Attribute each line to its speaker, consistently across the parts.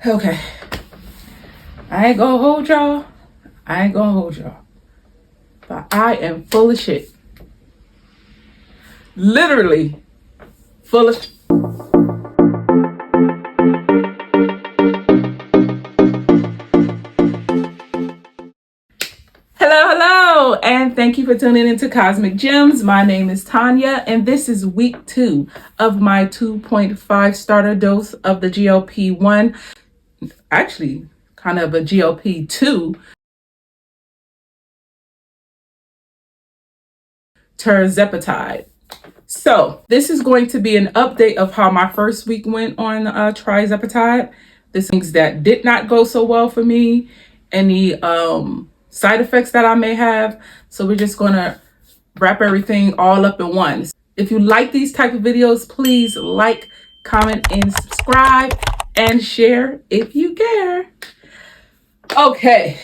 Speaker 1: Okay. I ain't gonna hold y'all. But I am full of shit. Literally full of shit. Hello, and thank you for tuning into Cosmic Gems. My name is Tanya, and this is week 2 of my 2.5 starter dose of the GLP1. Actually, kind of a GLP2 Tirzepatide. So this is going to be an update of how my first week went on Tirzepatide. This things that did not go so well for me, any side effects that I may have. So we're just gonna wrap everything all up in one. If you like these type of videos, please like, comment, and subscribe, and share if you care. Okay,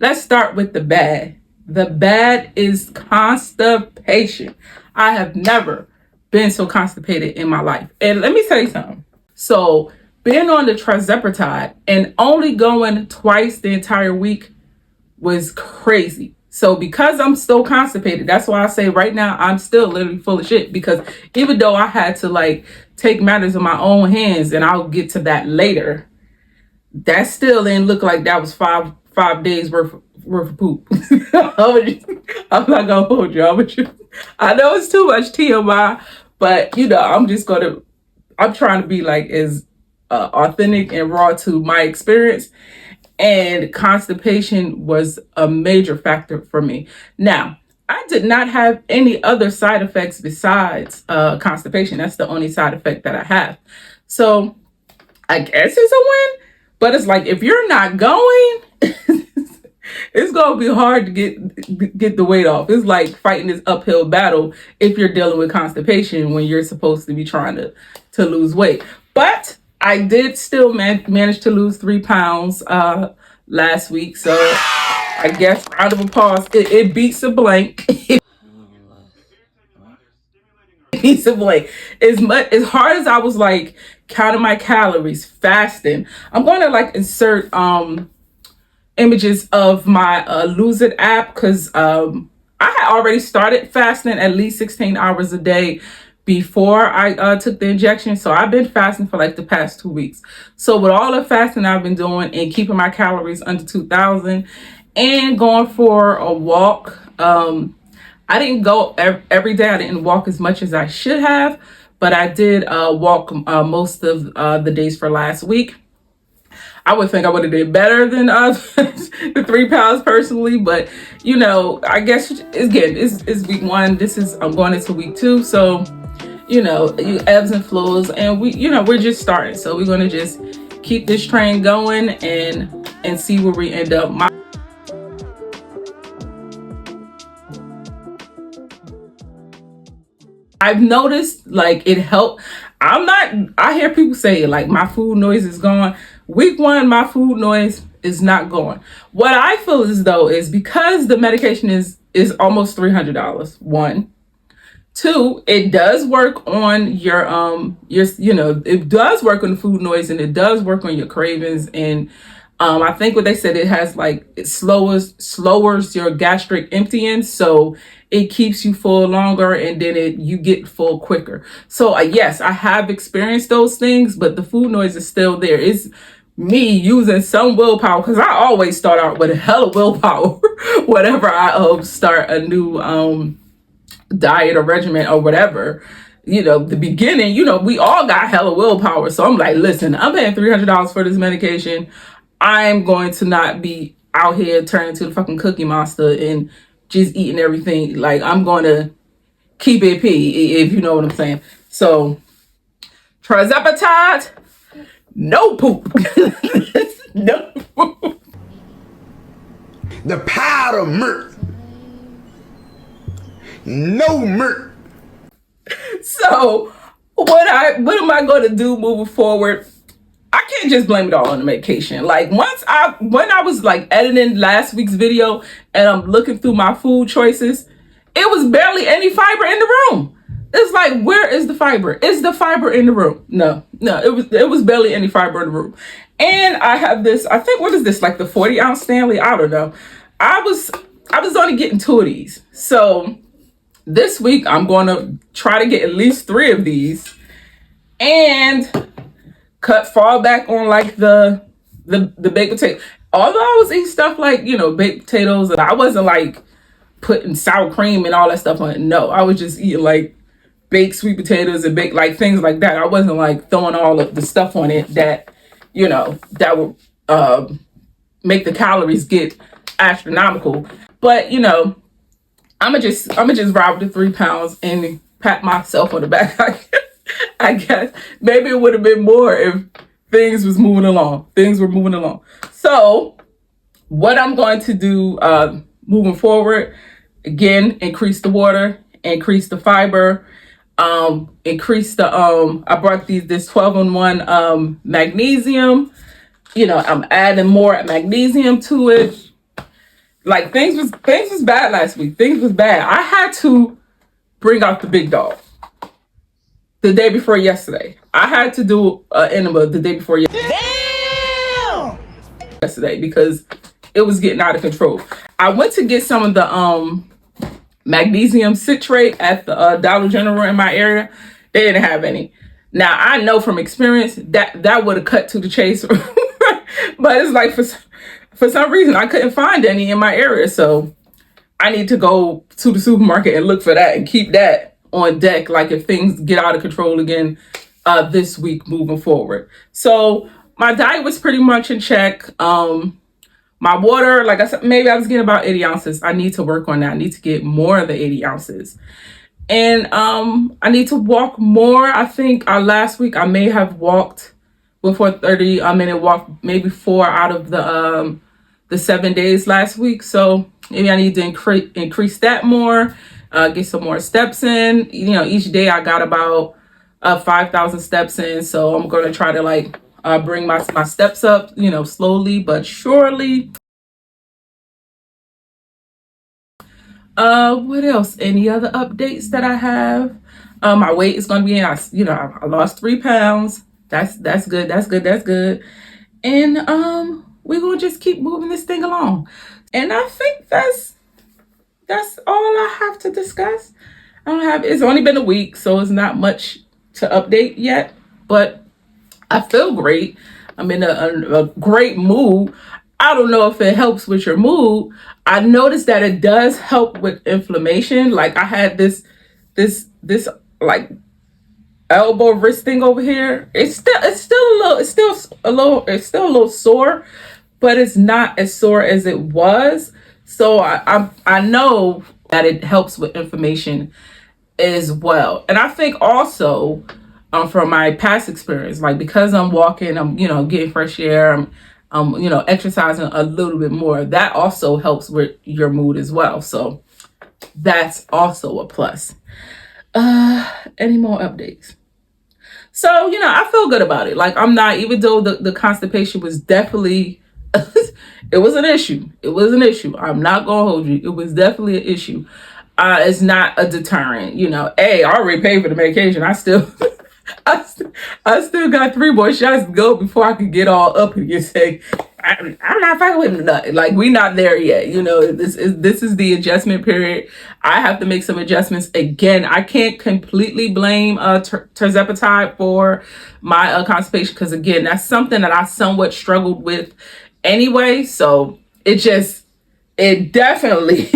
Speaker 1: let's start with the bad. The bad is constipation. I have never been so constipated in my life. And let me tell you something. So being on the Tirzepatide and only going twice the entire week was crazy. So because I'm still constipated, that's why I say right now I'm still literally full of shit, because even though I had to take matters in my own hands, and I'll get to that later, that still didn't look like that was five days worth of poop. I'm not gonna hold you. I know it's too much TMI, but I'm trying to be as authentic and raw to my experience. And constipation was a major factor for me. Now, I did not have any other side effects besides constipation. That's the only side effect that I have. So I guess it's a win, but it's like, if you're not going, it's going to be hard to get the weight off. It's like fighting this uphill battle if you're dealing with constipation when you're supposed to be trying to lose weight. But I did still manage to lose 3 pounds last week. So I guess round of applause. It beats a blank. It beats a blank. As hard as I was counting my calories, fasting, I'm going to insert images of my Lose It app, because I had already started fasting at least 16 hours a day before I took the injection. So I've been fasting for the past 2 weeks. So with all the fasting I've been doing and keeping my calories under 2,000 and going for a walk, I didn't go every day. I didn't walk as much as I should have, but I did walk most of the days for last week. I would think I would have did better than the 3 pounds personally, but I guess again, it's week 1. I'm going into week 2, so you ebbs and flows, and we're just starting. So we're gonna just keep this train going and see where we end up. I've noticed it helped. I hear people say my food noise is gone. Week 1, my food noise is not going. What I feel as though is because the medication is almost $300. 1, 2, it does work on your it does work on the food noise, and it does work on your cravings. And I think what they said, it has it slowers your gastric emptying, so it keeps you full longer, and then you get full quicker. So yes, I have experienced those things, but the food noise is still there. It's me using some willpower, because I always start out with a hell of willpower whenever I start a new diet or regimen or whatever. The beginning, we all got hella willpower. So I'm like, listen, I'm paying $300 for this medication. I'm going to not be out here turning to the fucking Cookie Monster and just eating everything. I'm going to keep it P, if you know what I'm saying. So Tirzepatide, no poop. No poop.
Speaker 2: The powder mirth. No mirth.
Speaker 1: So what am I going to do moving forward? I can't just blame it all on the medication. When I was editing last week's video and I'm looking through my food choices, it was barely any fiber in the room. It's like, where is the fiber? Is the fiber in the room? No, it was barely any fiber in the room. And I have this, I think, what is this, like the 40-ounce Stanley? I don't know. I was only getting 2 of these. So this week I'm going to try to get at least 3 of these and fall back on like the baked potato. Although I was eating stuff like, baked potatoes, and I wasn't like putting sour cream and all that stuff on it. No, I was just eating like baked sweet potatoes and baked like things like that. I wasn't like throwing all of the stuff on it that, that would make the calories get astronomical. But I'ma just ride with the 3 pounds and pat myself on the back. I guess maybe it would have been more if things were moving along. So what I'm going to do moving forward, again, increase the water, increase the fiber, increase the I brought this 12-in-1 magnesium. I'm adding more magnesium to it. Like things was bad last week. Things was bad. I had to bring out the big dog the day before yesterday. I had to do an enema the day before yesterday because it was getting out of control. I went to get some of the magnesium citrate at the Dollar General in my area. They didn't have any. Now I know from experience that would have cut to the chase, but it's like for some reason I couldn't find any in my area, so I need to go to the supermarket and look for that and keep that on deck. Like if things get out of control again this week moving forward. So my diet was pretty much in check. My water, like I said, maybe I was getting about 80 ounces. I need to work on that. I need to get more of the 80 ounces. And I need to walk more. I think last week I may have walked before 30-minute walk, maybe 4 out of the 7 days last week. So maybe I need to increase that more, get some more steps in. Each day I got about 5,000 steps in. So I'm going to try to bring my steps up, slowly but surely. What else? Any other updates that I have? My weight is going to be in. I lost 3 pounds. That's good. That's good. And we're gonna just keep moving this thing along. And I think that's all I have to discuss. It's only been a week, so it's not much to update yet. But I feel great. I'm in a great mood. I don't know if it helps with your mood. I noticed that it does help with inflammation. Like I had this like elbow wrist thing over here. It's still a little sore, but it's not as sore as it was. So I know that it helps with inflammation as well. And I think also from my past experience, like because I'm walking, I'm getting fresh air, I'm exercising a little bit more, that also helps with your mood as well. So that's also a plus. Any more updates? So, I feel good about it. Like I'm not, even though the constipation was definitely, it was an issue. I'm not going to hold you. It was definitely an issue. It's not a deterrent, Hey, I already paid for the medication. I still got 3 more shots to go before I could get all up and just say, I'm not fucking with nothing. Like we not there yet. This is the adjustment period. I have to make some adjustments. Again, I can't completely blame Tirzepatide for my constipation because again, that's something that I somewhat struggled with anyway. So it definitely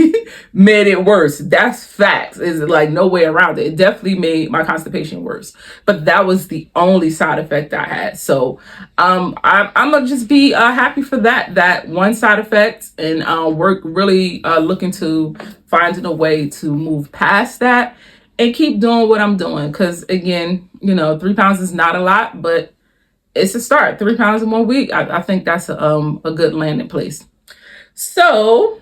Speaker 1: made it worse. That's facts. Is like no way around it. It definitely made my constipation worse. But that was the only side effect I had. So I'm gonna just be happy for that one side effect, and work really looking to finding a way to move past that and keep doing what I'm doing. Because again, 3 pounds is not a lot, but it's a start. 3 pounds in 1 week. I think that's a good landing place. So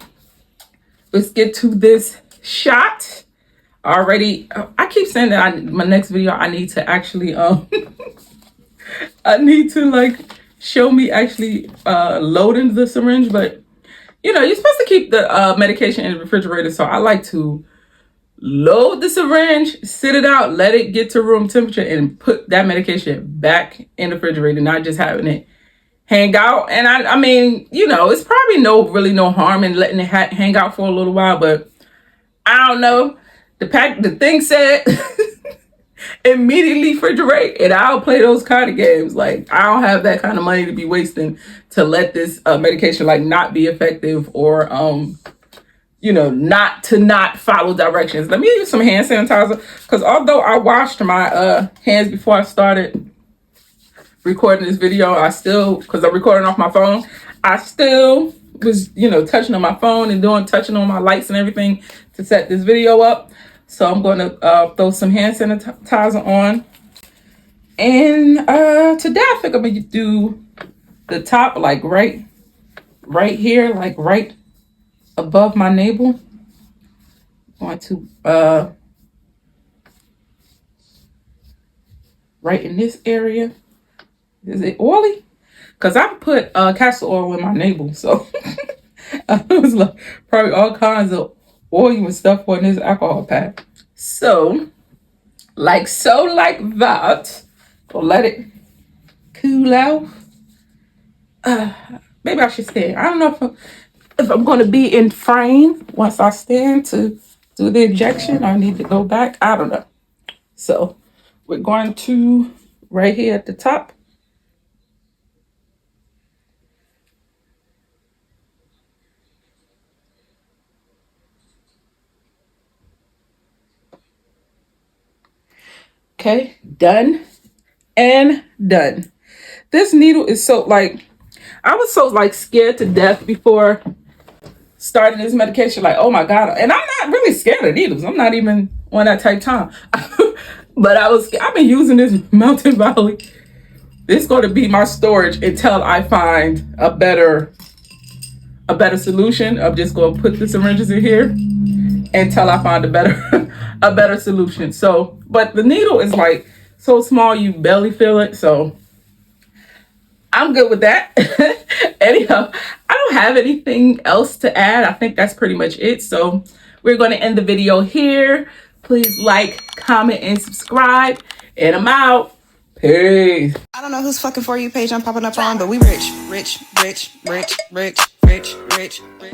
Speaker 1: let's get to this shot already. I keep saying that my next video, I need to actually, I need to show me actually loading the syringe, but you're supposed to keep the medication in the refrigerator. So I like to load the syringe, sit it out, let it get to room temperature, and put that medication back in the refrigerator, not just having it hang out. And I mean, you know, it's probably no harm in letting it hang out for a little while, but I don't know. The thing said immediately refrigerate, and I'll play those kind of games. Like, I don't have that kind of money to be wasting to let this medication like not be effective, or you know, not follow directions. Let me use some hand sanitizer, because although I washed my hands before I started recording this video, I still, because I'm recording off my phone, I still was, you know, touching on my phone and touching on my lights and everything to set this video up. So I'm going to throw some hand sanitizer on. And today I think I'm going to do the top, like right here, like right above my navel. I'm going to right in this area. Is it oily? Because I put castor oil in my navel, so it was like probably all kinds of oil and stuff on this alcohol pack. So, like that. We'll let it cool out. Maybe I should stand. I don't know if I'm going to be in frame once I stand to do the injection. I need to go back. I don't know. So, we're going to right here at the top. Okay, done and done. This needle is so, like, I was so like scared to death before starting this medication. Like, oh my God. And I'm not really scared of needles. I'm not even on that type time. But I've been using this Mountain Valley. This is going to be my storage until I find a better solution. I'm just going to put the syringes in here until I find a better solution. So, but the needle is like so small you barely feel it. So I'm good with that. Anyhow, I don't have anything else to add. I think that's pretty much it. So we're going to end the video here. Please like, comment, and subscribe. And I'm out. Peace.
Speaker 3: I don't know whose fucking For You page I'm popping up on, but we rich, rich, rich, rich, rich, rich, rich, rich.